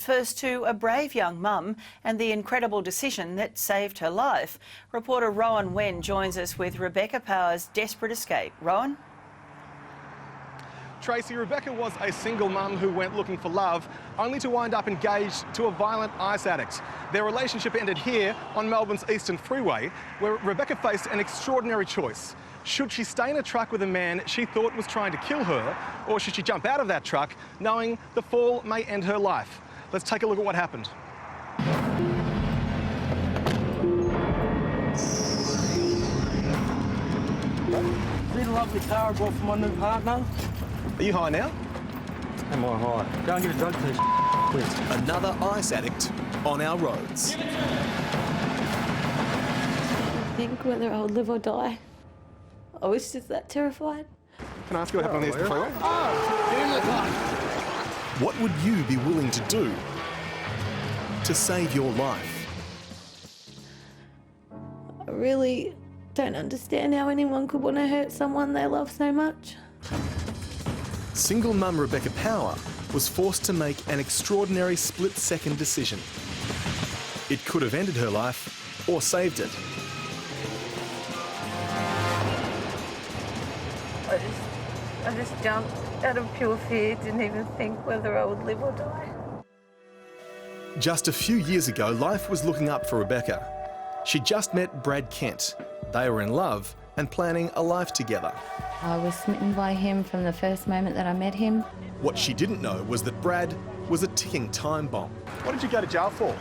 first to a brave young mum and the incredible decision that saved her life. Reporter Rowan Wen joins us with Rebecca Power's desperate escape. Rowan? Tracy, Rebecca was a single mum who went looking for love, only to wind up engaged to a violent ice addict. Their relationship ended here on Melbourne's Eastern Freeway, where Rebecca faced an extraordinary choice. Should she stay in a truck with a man she thought was trying to kill her, or should she jump out of that truck knowing the fall may end her life? Let's take a look at what happened. Been a lovely car I bought for my new partner. Are you high now? Am I high? Go and get a drug test, please. Another ice addict on our roads. Think whether I would live or die. I was just that terrified. Can I ask you what happened on the Eastern Freeway? What would you be willing to do to save your life? I really don't understand how anyone could want to hurt someone they love so much. Single mum Rebecca Power was forced to make an extraordinary split-second decision. It could have ended her life or saved it. I just jumped out of pure fear, didn't even think whether I would live or die. Just a few years ago, life was looking up for Rebecca. She just met Brad Kent. They were in love and planning a life together. I was smitten by him from the first moment that I met him. What she didn't know was that Brad was a ticking time bomb. What did you go to jail for?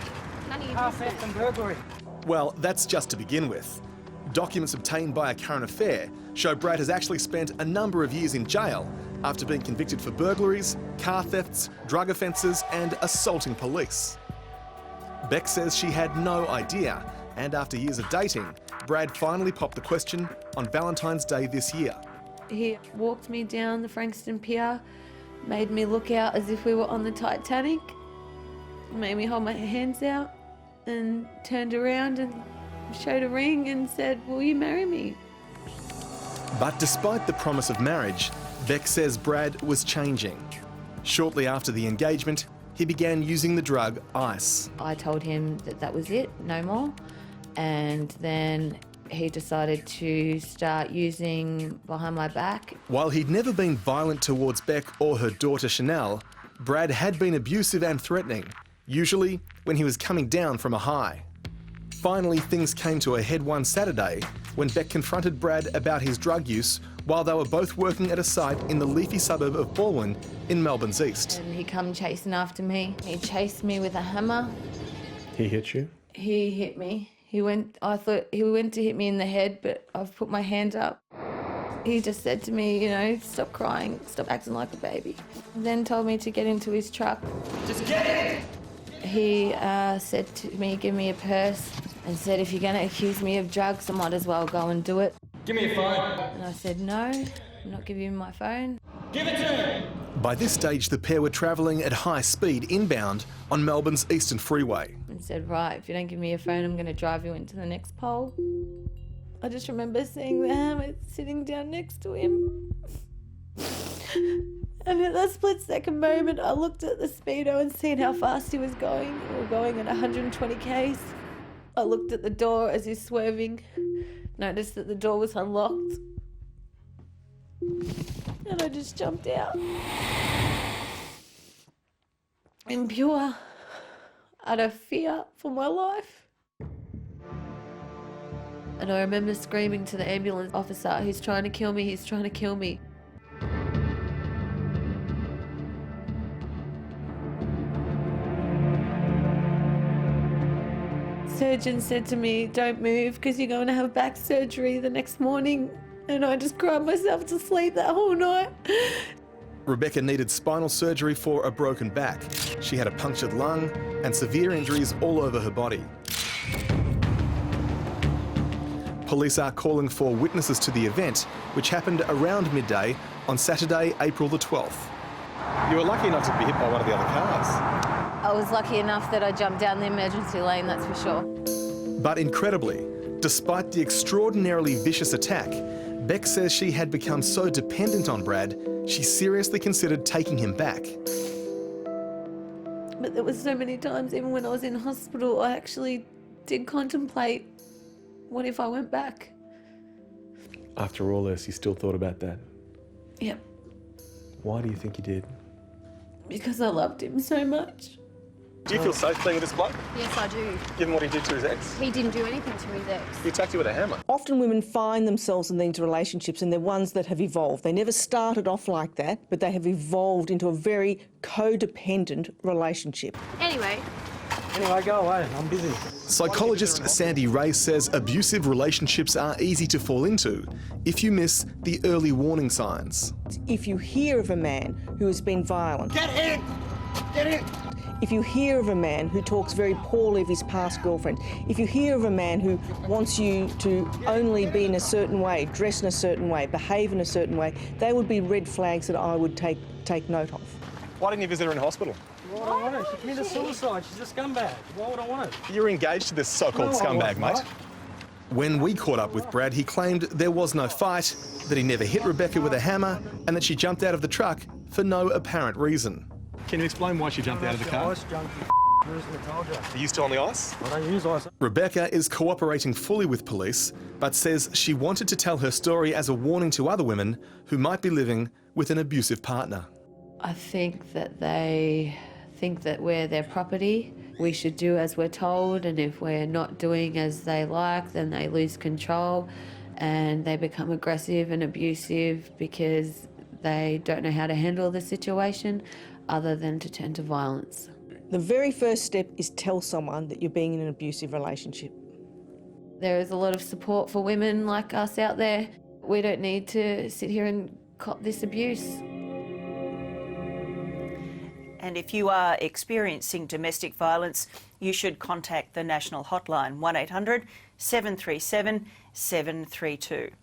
Car theft and burglary. Well, that's just to begin with. Documents obtained by a current affair show Brad has actually spent a number of years in jail after being convicted for burglaries, car thefts, drug offences and assaulting police. Beck says she had no idea, and after years of dating, Brad finally popped the question on Valentine's Day this year. He walked me down the Frankston Pier, made me look out as if we were on the Titanic, made me hold my hands out and turned around and showed a ring and said, "Will you marry me?" But despite the promise of marriage, Beck says Brad was changing. Shortly after the engagement, he began using the drug ice. I told him that that was it, no more. And then he decided to start using behind my back. While he'd never been violent towards Beck or her daughter Chanel, Brad had been abusive and threatening, usually when he was coming down from a high. Finally, things came to a head one Saturday when Beck confronted Brad about his drug use while they were both working at a site in the leafy suburb of Balwyn in Melbourne's east. And he come chasing after me. He chased me with a hammer. He hit you? He hit me. I thought he went to hit me in the head, but I've put my hand up. He just said to me, you know, stop crying, stop acting like a baby. Then told me to get into his truck. Just get in! He said to me, give me a purse, and said, if you're going to accuse me of drugs, I might as well go and do it. Give me your phone. And I said, no, I'm not giving you my phone. Give it to me! By this stage, the pair were travelling at high speed inbound on Melbourne's Eastern Freeway. And said, right, if you don't give me your phone, I'm going to drive you into the next pole. I just remember seeing the hammer sitting down next to him. And at that split-second moment, I looked at the speedo and seen how fast he was going. We were going at 120 k's. I looked at the door as he's swerving, noticed that the door was unlocked, and I just jumped out. In pure, utter fear for my life. And I remember screaming to the ambulance officer, he's trying to kill me, he's trying to kill me. Surgeon said to me, don't move because you're going to have back surgery the next morning. And I just cried myself to sleep that whole night. Rebecca needed spinal surgery for a broken back. She had a punctured lung and severe injuries all over her body. Police are calling for witnesses to the event, which happened around midday on Saturday, April the 12th. You were lucky not to be hit by one of the other cars. I was lucky enough that I jumped down the emergency lane, that's for sure. But incredibly, despite the extraordinarily vicious attack, Beck says she had become so dependent on Brad, she seriously considered taking him back. But there was so many times, even when I was in hospital, I actually did contemplate, what if I went back? After all this, you still thought about that? Yep, Why do you think you did? because I loved him so much. Do you feel safe playing with this bloke, Yes, I do. given what he did to his ex? He didn't do anything to his ex. He attacked you with a hammer. Often women find themselves in these relationships and they're ones that have evolved. They never started off like that, but they have evolved into a very codependent relationship. Anyway, Anyway, go away. I'm busy. Psychologist Sandy Ray says abusive relationships are easy to fall into if you miss the early warning signs. If you hear of a man who has been violent... Get in! Get in! If you hear of a man who talks very poorly of his past girlfriend, if you hear of a man who wants you to only be in a certain way, dress in a certain way, behave in a certain way, they would be red flags that I would take note of. Why didn't you visit her in hospital? Why would I want her? She committed suicide. She's a scumbag. Why would I want her? You were engaged to this so-called No, I scumbag, wasn't, mate. right? When we caught up with Brad, he claimed there was no fight, that he never hit Rebecca with a hammer, and that she jumped out of the truck for no apparent reason. Can you explain why she jumped out of the car? Ice junkie. Losing the told you. Are you still on the ice? I don't use ice. Rebecca is cooperating fully with police, but says she wanted to tell her story as a warning to other women who might be living with an abusive partner. I think that they think that we're their property. We should do as we're told, and if we're not doing as they like, then they lose control and they become aggressive and abusive because they don't know how to handle the situation other than to turn to violence. The very first step is tell someone that you're being in an abusive relationship. There is a lot of support for women like us out there. We don't need to sit here and cop this abuse. And if you are experiencing domestic violence, you should contact the national hotline 1800 737 732.